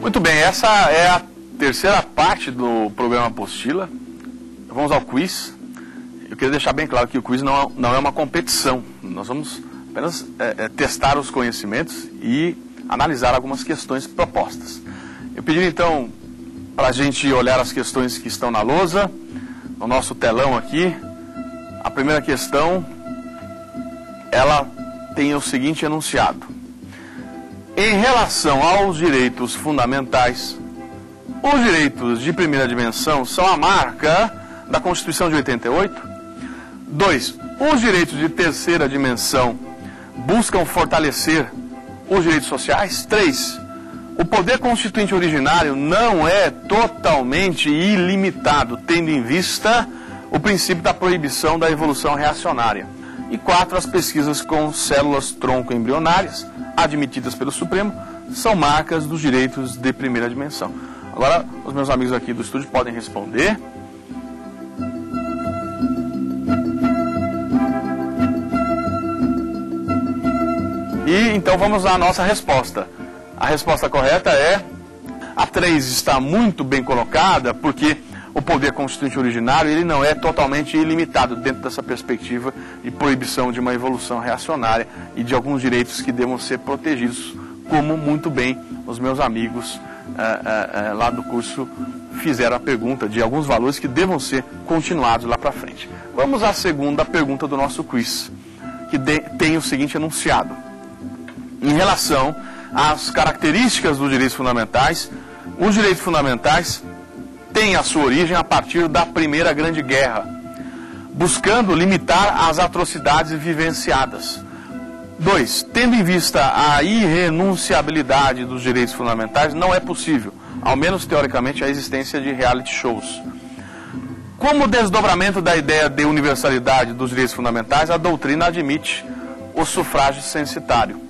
Muito bem, essa é a terceira parte do programa Apostila. Vamos ao quiz. Eu queria deixar bem claro que o quiz não é uma competição. Nós vamos apenas testar os conhecimentos e analisar algumas questões propostas. Eu pedi então para a gente olhar as questões que estão na lousa, no nosso telão aqui. A primeira questão, ela tem o seguinte enunciado: em relação aos direitos fundamentais, os direitos de primeira dimensão são a marca da Constituição de 88. 2. Os direitos de terceira dimensão buscam fortalecer os direitos sociais. 3. O poder constituinte originário não é totalmente ilimitado, tendo em vista o princípio da proibição da evolução reacionária. E 4. As pesquisas com células tronco embrionárias, admitidas pelo Supremo, são marcas dos direitos de primeira dimensão. Agora, os meus amigos aqui do estúdio podem responder. E então vamos à nossa resposta. A resposta correta é: a 3 está muito bem colocada, porque o poder constituinte originário ele não é totalmente ilimitado dentro dessa perspectiva de proibição de uma evolução reacionária e de alguns direitos que devam ser protegidos, como muito bem os meus amigos lá do curso fizeram a pergunta de alguns valores que devam ser continuados lá para frente. Vamos à segunda pergunta do nosso quiz, que tem o seguinte enunciado: em relação às características dos direitos fundamentais, os direitos fundamentais têm a sua origem a partir da Primeira Grande Guerra, buscando limitar as atrocidades vivenciadas. 2. Tendo em vista a irrenunciabilidade dos direitos fundamentais, não é possível, ao menos teoricamente, a existência de reality shows. Como desdobramento da ideia de universalidade dos direitos fundamentais, a doutrina admite o sufrágio censitário.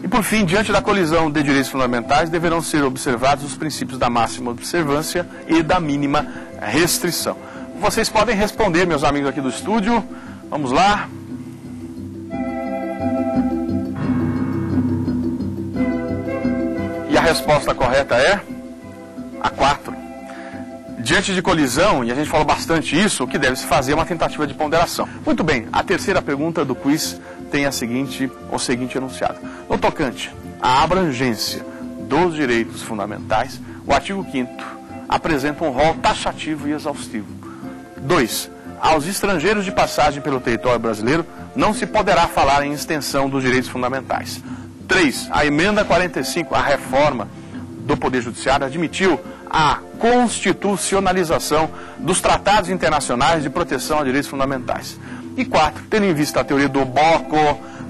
E, por fim, diante da colisão de direitos fundamentais, deverão ser observados os princípios da máxima observância e da mínima restrição. Vocês podem responder, meus amigos aqui do estúdio. Vamos lá. E a resposta correta é a 4. Diante de colisão, e a gente falou bastante isso, o que deve se fazer é uma tentativa de ponderação. Muito bem, a terceira pergunta do quiz tem o seguinte enunciado: no tocante à abrangência dos direitos fundamentais, o artigo 5º apresenta um rol taxativo e exaustivo. 2. Aos estrangeiros de passagem pelo território brasileiro não se poderá falar em extensão dos direitos fundamentais. 3. A emenda 45, a reforma do Poder Judiciário, admitiu a constitucionalização dos tratados internacionais de proteção a direitos fundamentais. E 4. Tendo em vista a teoria do bloco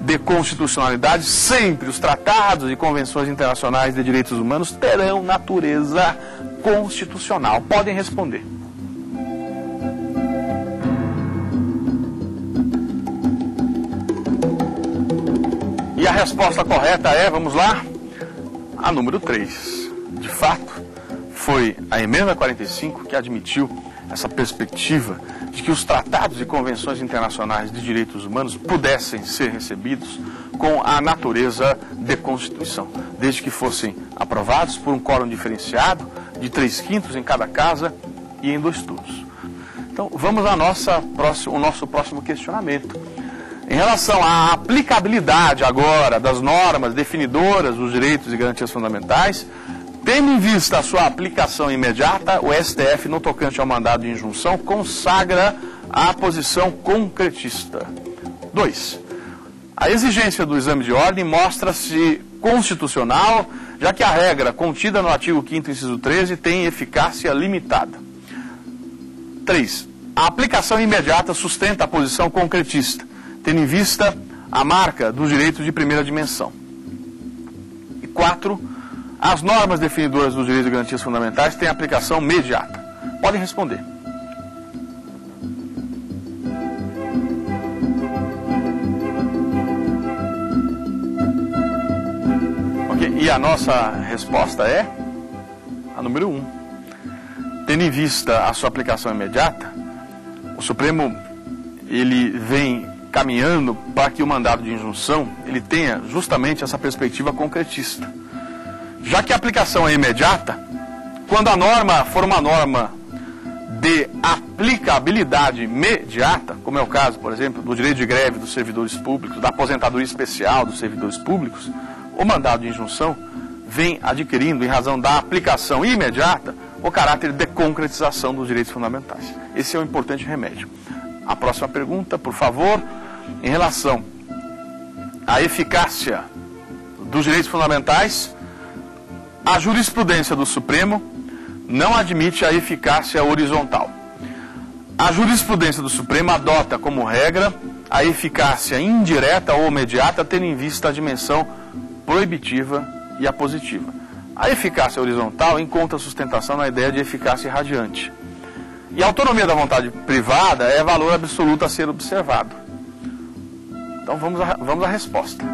de constitucionalidade, sempre os tratados e convenções internacionais de direitos humanos terão natureza constitucional. Podem responder. E a resposta correta é, vamos lá, a número 3. De fato, foi a emenda 45 que admitiu essa perspectiva de que os tratados e convenções internacionais de direitos humanos pudessem ser recebidos com a natureza de Constituição, desde que fossem aprovados por um quórum diferenciado de 3/5 em cada casa e em 2 turnos. Então, vamos ao nosso próximo questionamento. Em relação à aplicabilidade agora das normas definidoras dos direitos e garantias fundamentais, tendo em vista a sua aplicação imediata, o STF, no tocante ao mandado de injunção, consagra a posição concretista. 2. A exigência do exame de ordem mostra-se constitucional, já que a regra contida no artigo 5º, inciso 13, tem eficácia limitada. 3. A aplicação imediata sustenta a posição concretista, tendo em vista a marca dos direitos de primeira dimensão. E 4. As normas definidoras dos direitos e garantias fundamentais têm aplicação imediata. Podem responder. Ok, e a nossa resposta é a número 1. Tendo em vista a sua aplicação imediata, o Supremo ele vem caminhando para que o mandado de injunção ele tenha justamente essa perspectiva concretista. Já que a aplicação é imediata, quando a norma for uma norma de aplicabilidade imediata, como é o caso, por exemplo, do direito de greve dos servidores públicos, da aposentadoria especial dos servidores públicos, o mandado de injunção vem adquirindo, em razão da aplicação imediata, o caráter de concretização dos direitos fundamentais. Esse é um importante remédio. A próxima pergunta, por favor, em relação à eficácia dos direitos fundamentais, a jurisprudência do Supremo não admite a eficácia horizontal. A jurisprudência do Supremo adota como regra a eficácia indireta ou imediata, tendo em vista a dimensão proibitiva e a positiva. A eficácia horizontal encontra sustentação na ideia de eficácia irradiante. E a autonomia da vontade privada é valor absoluto a ser observado. Então vamos à resposta.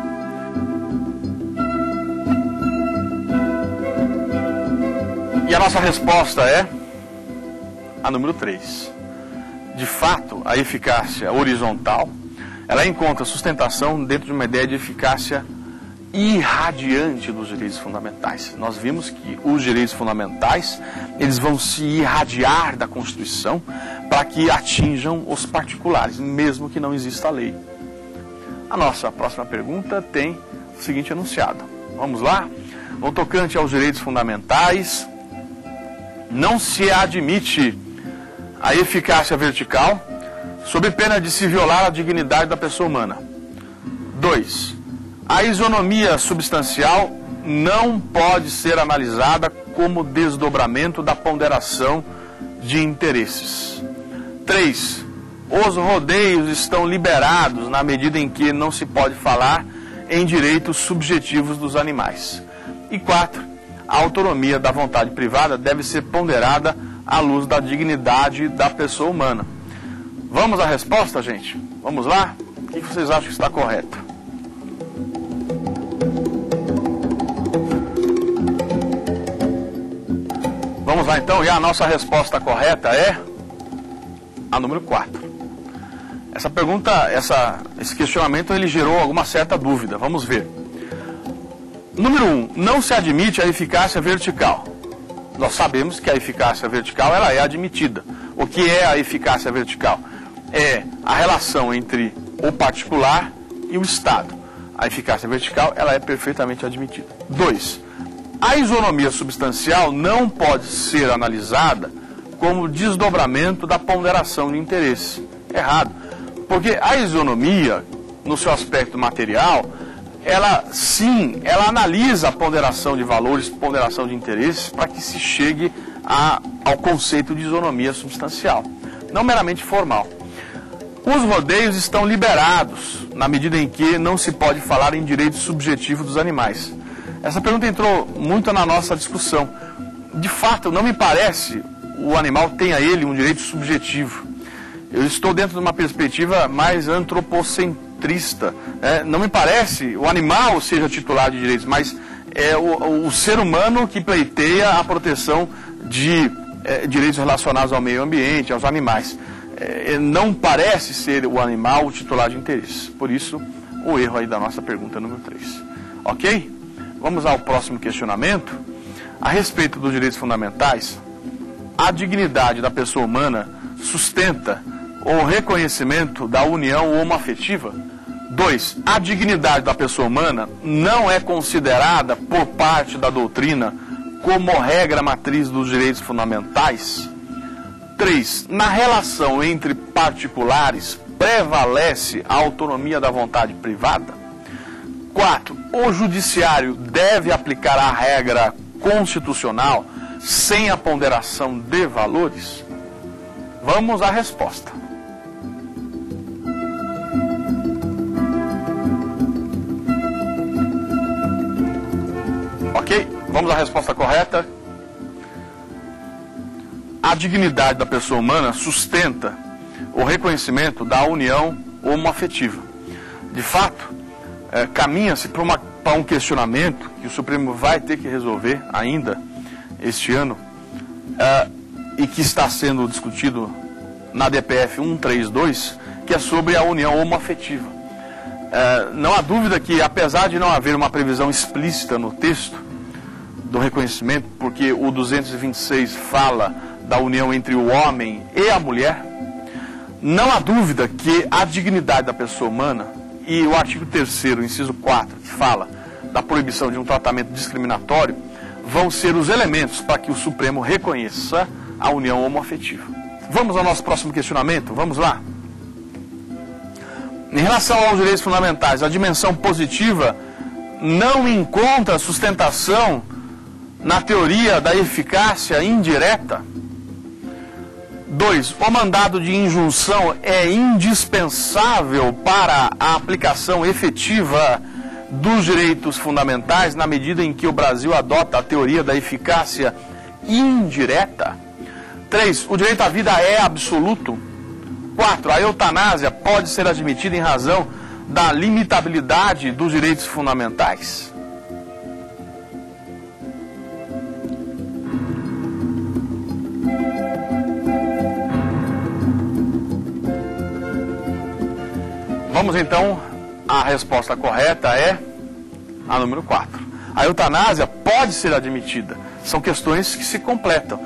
E a nossa resposta é a número 3. De fato, a eficácia horizontal, ela encontra sustentação dentro de uma ideia de eficácia irradiante dos direitos fundamentais. Nós vimos que os direitos fundamentais, eles vão se irradiar da Constituição para que atinjam os particulares, mesmo que não exista lei. A nossa próxima pergunta tem o seguinte enunciado. Vamos lá? No tocante aos direitos fundamentais, não se admite a eficácia vertical sob pena de se violar a dignidade da pessoa humana. 2. A isonomia substancial não pode ser analisada como desdobramento da ponderação de interesses. 3. Os rodeios estão liberados na medida em que não se pode falar em direitos subjetivos dos animais. E 4. A autonomia da vontade privada deve ser ponderada à luz da dignidade da pessoa humana. Vamos à resposta, gente? Vamos lá? O que vocês acham que está correto? Vamos lá então, e a nossa resposta correta é a número 4. Essa pergunta, esse questionamento, ele gerou alguma certa dúvida. Vamos ver. Número 1, não se admite a eficácia vertical. Nós sabemos que a eficácia vertical ela é admitida. O que é a eficácia vertical? É a relação entre o particular e o Estado. A eficácia vertical ela é perfeitamente admitida. 2. A isonomia substancial não pode ser analisada como desdobramento da ponderação de interesse. Errado. Porque a isonomia, no seu aspecto material, ela analisa a ponderação de valores, ponderação de interesses, para que se chegue ao conceito de isonomia substancial, não meramente formal. Os rodeios estão liberados na medida em que não se pode falar em direito subjetivo dos animais. Essa pergunta entrou muito na nossa discussão. De fato, não me parece o animal tenha ele um direito subjetivo. Eu estou dentro de uma perspectiva mais antropocentrista. Não me parece o animal seja titular de direitos, mas é o ser humano que pleiteia a proteção de direitos relacionados ao meio ambiente, aos animais. Não parece ser o animal o titular de interesse. Por isso, o erro aí da nossa pergunta número 3. Ok? Vamos ao próximo questionamento. A respeito dos direitos fundamentais, a dignidade da pessoa humana sustenta o reconhecimento da união homoafetiva. 2. A dignidade da pessoa humana não é considerada por parte da doutrina como regra matriz dos direitos fundamentais. 3. Na relação entre particulares prevalece a autonomia da vontade privada. 4. O judiciário deve aplicar a regra constitucional sem a ponderação de valores? Vamos à resposta. Ok? Vamos à resposta correta. A dignidade da pessoa humana sustenta o reconhecimento da união homoafetiva. De fato, caminha-se para um questionamento que o Supremo vai ter que resolver ainda este ano e que está sendo discutido na DPF 132, que é sobre a união homoafetiva. Não há dúvida que, apesar de não haver uma previsão explícita no texto do reconhecimento, porque o 226 fala da união entre o homem e a mulher, não há dúvida que a dignidade da pessoa humana e o artigo 3º, inciso 4, que fala da proibição de um tratamento discriminatório, vão ser os elementos para que o Supremo reconheça a união homoafetiva. Vamos ao nosso próximo questionamento? Vamos lá? Em relação aos direitos fundamentais, a dimensão positiva não encontra sustentação na teoria da eficácia indireta. 2. O mandado de injunção é indispensável para a aplicação efetiva dos direitos fundamentais na medida em que o Brasil adota a teoria da eficácia indireta. 3. O direito à vida é absoluto. 4. A eutanásia pode ser admitida em razão da limitabilidade dos direitos fundamentais. Vamos então, a resposta correta é a número 4. A eutanásia pode ser admitida. São questões que se completam.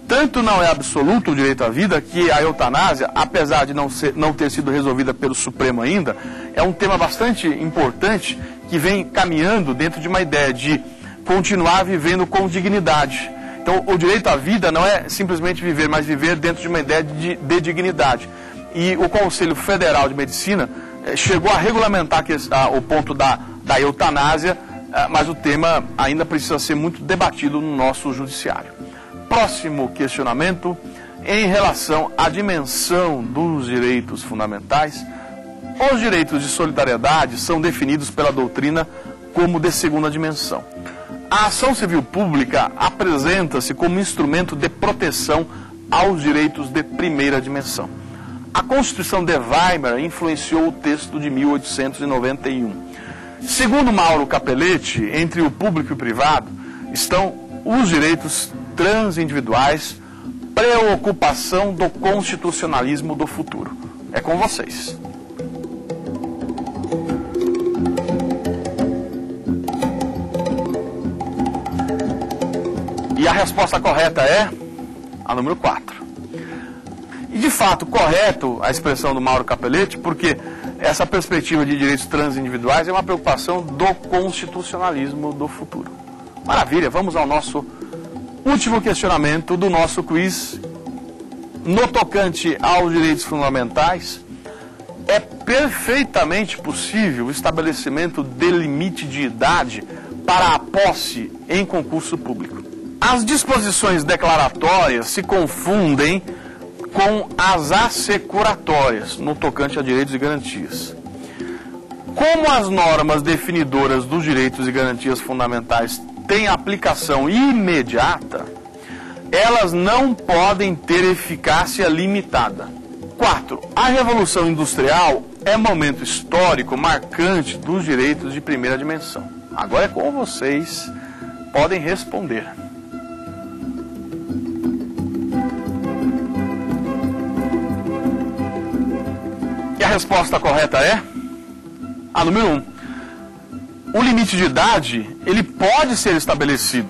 Tanto não é absoluto o direito à vida que a eutanásia, apesar de não ter sido resolvida pelo Supremo ainda, é um tema bastante importante que vem caminhando dentro de uma ideia de continuar vivendo com dignidade. Então, o direito à vida não é simplesmente viver, mas viver dentro de uma ideia de dignidade. E o Conselho Federal de Medicina chegou a regulamentar o ponto da eutanásia, mas o tema ainda precisa ser muito debatido no nosso judiciário. Próximo questionamento, em relação à dimensão dos direitos fundamentais, os direitos de solidariedade são definidos pela doutrina como de segunda dimensão. A ação civil pública apresenta-se como instrumento de proteção aos direitos de primeira dimensão. A Constituição de Weimar influenciou o texto de 1891. Segundo Mauro Capelletti, entre o público e o privado estão os direitos transindividuais, preocupação do constitucionalismo do futuro. É com vocês. E a resposta correta é a número 4. E de fato, correto a expressão do Mauro Capelletti, porque essa perspectiva de direitos transindividuais é uma preocupação do constitucionalismo do futuro. Maravilha, vamos ao nosso último questionamento do nosso quiz. No tocante aos direitos fundamentais, é perfeitamente possível o estabelecimento de limite de idade para a posse em concurso público. As disposições declaratórias se confundem com as assecuratórias no tocante a direitos e garantias. Como as normas definidoras dos direitos e garantias fundamentais têm aplicação imediata, elas não podem ter eficácia limitada. 4. A Revolução Industrial é momento histórico marcante dos direitos de primeira dimensão. Agora é com vocês, podem responder. E a resposta correta é a número 1. O limite de idade, ele pode ser estabelecido.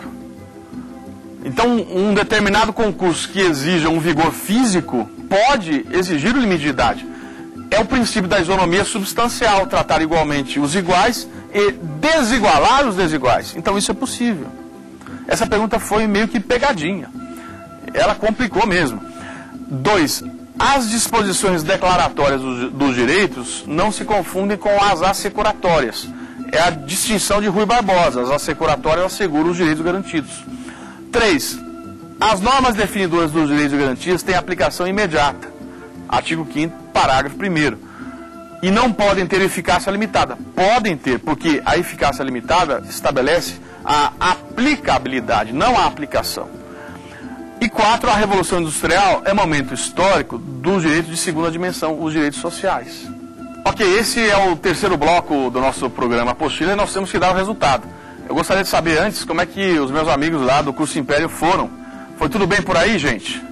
Então, um determinado concurso que exija um vigor físico pode exigir o limite de idade. É o princípio da isonomia substancial, tratar igualmente os iguais e desigualar os desiguais. Então, isso é possível. Essa pergunta foi meio que pegadinha. Ela complicou mesmo. 2. As disposições declaratórias dos direitos não se confundem com as assecuratórias. É a distinção de Rui Barbosa. As assecuratórias asseguram os direitos garantidos. 3. As normas definidoras dos direitos e garantias têm aplicação imediata. Artigo 5º, parágrafo 1º. E não podem ter eficácia limitada. Podem ter, porque a eficácia limitada estabelece a aplicabilidade, não a aplicação. E 4. A Revolução Industrial é momento histórico dos direitos de segunda dimensão, os direitos sociais. Ok, esse é o terceiro bloco do nosso programa Apostila e nós temos que dar o resultado. Eu gostaria de saber antes como é que os meus amigos lá do Curso Império foram. Foi tudo bem por aí, gente?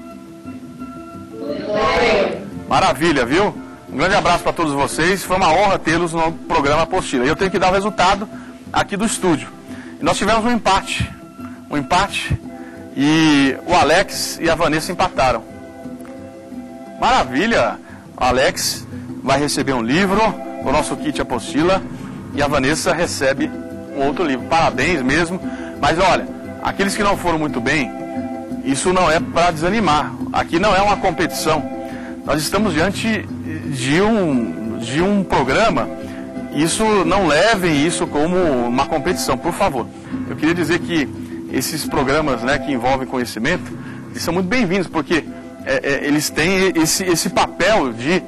Maravilha, viu? Um grande abraço para todos vocês. Foi uma honra tê-los no programa Apostila. E eu tenho que dar o resultado aqui do estúdio. E nós tivemos um empate. E o Alex e a Vanessa empataram. Maravilha! O Alex vai receber um livro, o nosso kit apostila, e a Vanessa recebe um outro livro. Parabéns mesmo. Mas olha, aqueles que não foram muito bem, isso não é para desanimar. Aqui não é uma competição. Nós estamos diante de um programa. Isso, não levem isso como uma competição, por favor. Eu queria dizer que esses programas, né, que envolvem conhecimento, eles são muito bem-vindos, porque eles têm esse papel de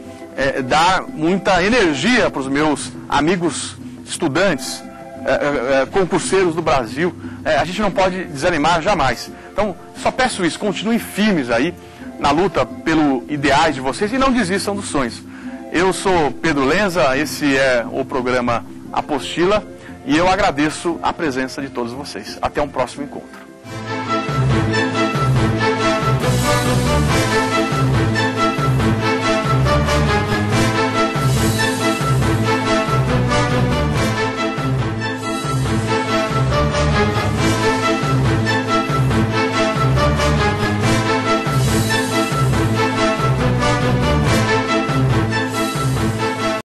dar muita energia para os meus amigos estudantes, concurseiros do Brasil. A gente não pode desanimar jamais. Então, só peço isso, continuem firmes aí na luta pelo ideais de vocês e não desistam dos sonhos. Eu sou Pedro Lenza, esse é o programa Apostila e eu agradeço a presença de todos vocês. Até um próximo encontro.